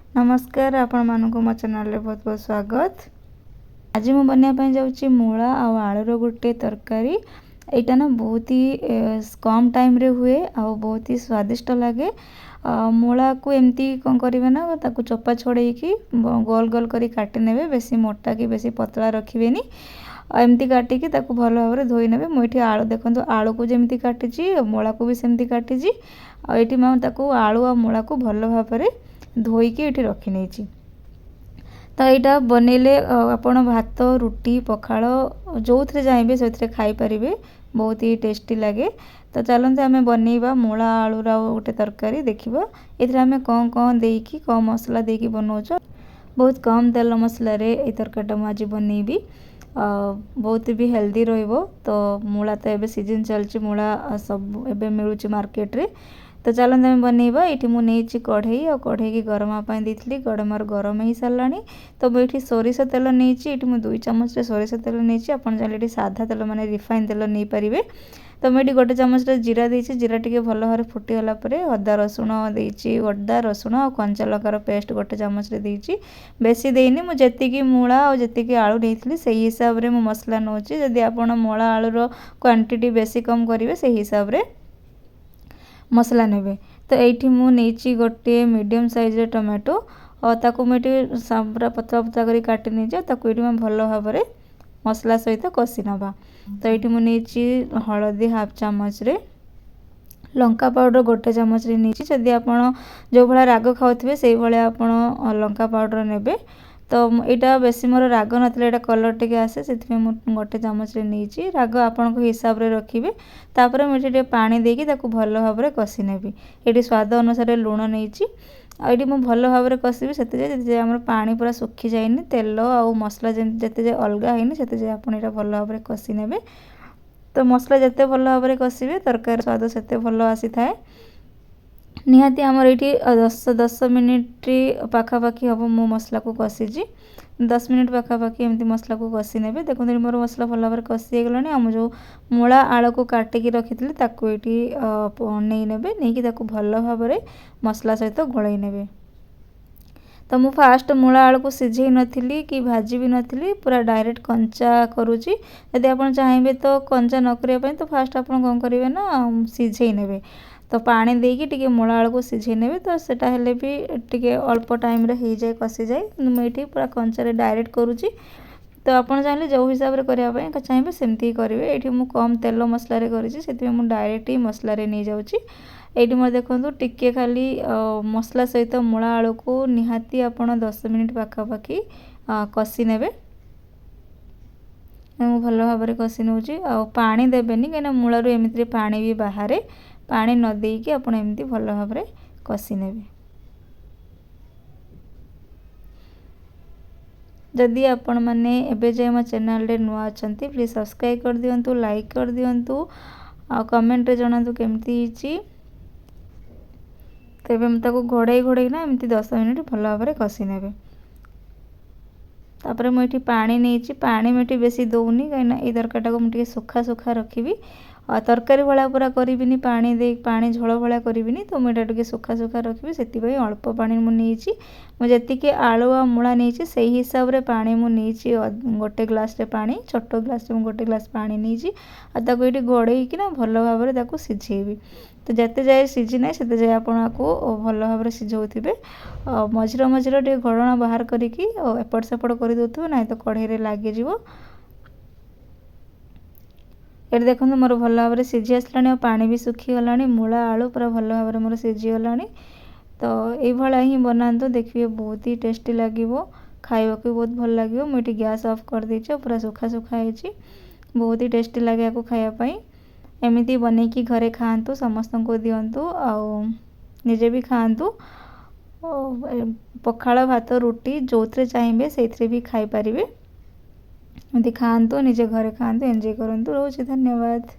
नमस्कार आपण मानक मो चैनल बहुत बहुत स्वागत। आज मु बनवाई जाऊँगी मूला आउ आलूर गोटे तरकारी। यहाँ ना बहुत ही कम टाइम रे हुए आ बहुत ही स्वादिष्ट लगे। मूला को एमती कौन करेंगे ना ताकू चोपा छोड़े कि गोल गोल कर काटी नेबे, बेसी मोटा कि बेसी पतला रखिए एमती काटिकी ताकू भल भाव धोई नेबे। मुझे आलू देखो आलू को जमी काटी मूला को भी सेमती काटी ये मैं आलू आ मूला को भल भाव धोईकी ये रखी नहीं। तो यहाँ बनइले आपण भात रुटी पखाड़ जो थे चाहिए से खाईपारे, बहुत ही टेस्टी लगे। तो चलते आम बनइबा मूला आलूर गोटे तरकारी देखा। ये आम कौन कौन देकी कम मसला देकी बनाऊँ, बहुत कम तेल मसला ये तरकारीटा मुझे बनइबी। बहुत भी हेल्दी रहिबो। तो मूला तो एबे सीजन चलची, मूला सब एबे मिलूची मार्केट रे। तो चलते आम बनइबा। ये मुझे कढ़ई और कढ़ई की गरम देती, गरम गरम हो सारा। तो मुझे सोरिष तेल नहीं, ये 2 चामच सोरिष तेल नहीं। आप चाहिए साधा तेल माने रिफाइन तेल नहीं पारे। तो मुझे 1 चामच जीरा देती, जीरा टे भल भाव फुटीगला अदा रसुण देती, अदा रसुण और कंचा लकार पेस्ट 1 चामच देती। बेसी देनी, मुझे मूला और जी आलू नहीं से हिसाब से मसला नौ। जदि आप मूला आलूर क्वांटिटी बेसी कम करेंगे से हिसाब से मसला नेबे। तो ये मुझे गोटे मीडियम साइज टमाटो और ताकू मुझे पूरा पतला पतला कर काटी नहीं ये भल भाव मसला सहित कषि नवा। तो ये मुझे हलदी हाफ चामच रे, लंका पाउडर 1 चामच नहीं। जदि आप जो भाया राग खाऊे से भाया आप लंका पाउडर नेबे। तो यहाँ बेसी मोर राग ना कलर टे आसे से 1 चामच नहीं। राग आपण हिसाब से रखिए। तापर मुझे पानी देकी भल भाव कषि नेबी। ये स्वाद अनुसार लुण नहीं। ये मुझे भल भाव कषिबी से आम पानी पूरा सुखी जाए, तेल आउ मसला जिते अलग है से आप भल भाव कषि नेबे। तो मसला जिते भल भाव कषिबे तरकारी स्वाद से भल आसी थाए। निहाती आमर ये 10 मिनिट पाखापाखि हम मो मसला को कषिजी। 10 मिनिट पाखापाखि एमती मसला को कषि नेबे। देखो मोर मसला भल भाव कषि गलानी। आम जो मूला आलू को काटिकी रखी ये नहीं नेबे, नहीं भल भाव मसला सहित गोलई नेबे। तो मु फास्ट मूला आलू को सिझे नथिली कि भाजी भी नथिली, पूरा डायरेक्ट कंचा करूची। यदि आप चाहिए तो कंचा न करने तो फास्ट आप कौन करेंगे ना सिझे नेबे। तो पानी देकी टिके मूला आलू को सिझे नेबे। तो सेटा हेले भी टिके अल्प टाइम रे हो जाए कषि जाए। मुझे पूरा कंचा डायरेक्ट करूची। तो आप चाहिए जो हिसाब से करने चाहिए सेमती करेंगे। ये मुझे कम तेल मसला करी डायरेक्ट ही मसला नहीं जाऊँगी। ये मोर देखो टिके खाली मसला सहित मूला आलू को निहाती आप 10 मिनिट पाखापाखि कषि नेबे। भल भाव कषि नौ पानी देवेनि कहीं मूलू एमती पानी भी बाहर, पानी न देकी आप एमती भल भाव कषि नेबे। जदि आपण मैंने एबे जाए मो चैनल रे नुआ अछंती प्लीज सब्सक्राइब कर दियंतु, लाइक कर दियंतु आ कमेंट रे जणातु केमती हिची। तेबे मताको घोड़ाई घोड़ाई ना एमती 10 मिनिट भल भाव कषि नेबे। तापर मुझे पानी नहीं, पानी मुझे बेसी दौनी कहीं ये तरकारीटा को मुझे सुखा सुखा रखी। तरकारी भाया पूरा करी पानी दे पानी झोल भाया करी। तो मुझे टे सुखा सुखा रखी से अल्प पानी मुझे आलू आ मूला नहीं से हिसाब से पानी मुझे 1 ग्लास रे पानी, छोट ग्लास रे 1 ग्लास पानी नहीं। ये घोड़े ना भल भाव सिझेबी। तो जिते जाए सिझी ना से जाए आपको भल भाव सिझाऊे। मझिरे मझिरे टे घोड़ना बाहर करके एपट सेपट कर दे ना तो कढ़ई लगिज। ये देखो मोर भल भाव सिझी आसला, पानी भी सुखीगला, मूला आलू पूरा भल भाव मोर सिझीगला। तो ये ही बनातु देखिए, बहुत ही टेस्टी लगे, खावा को बहुत भल लगे। मुझे गैस ऑफ कर देछि, पूरा सुखा सुखा है, बहुत ही टेस्टी लगे आपको खायापाई। एमती बनईकी घरे खातु, समस्त को दिंतु आउ निजे भी खातु। पखाड़ भात रुटी जो थे चाहिए से भी खाईपारे। एमती खातु, निजे घरे खातु, एंजॉय करतु। रोज धन्यवाद।